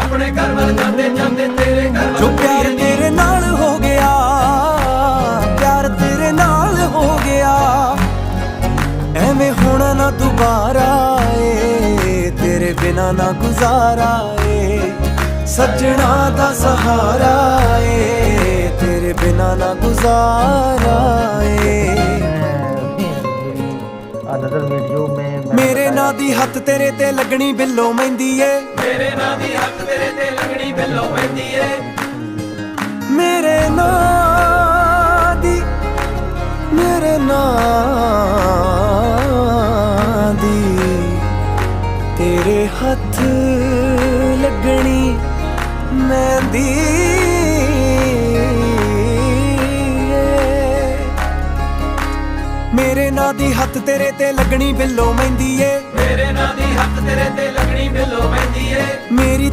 अपने घर वाल जाते जाते तेरे घर जो प्यार तेरे नाल हो गया, प्यार तेरे नाल हो गया, एवें होना ना दोबारा ए, तेरे बिना ना गुजारा ए, सजना दा सहारा ए, तेरे बिना ना गुजारा ए। अनदर वीडियो में मेरे ना दी हत्थ तेरे ते लगनी बिल्लो मेहंदी ए, मेरे ना दी हक तेरे ते लगनी बिल्लो मेहंदी ए, मेरे ना दी, मेरे ना दी तेरे हत्थ लगनी मेहंदी मेरे ना दी हत्थ तेरे ते लगनी बिल्लो मेहंदी ए, मेरे ना दी हक तेरे ते लगनी बिल्लो मेहंदी ए, मेरी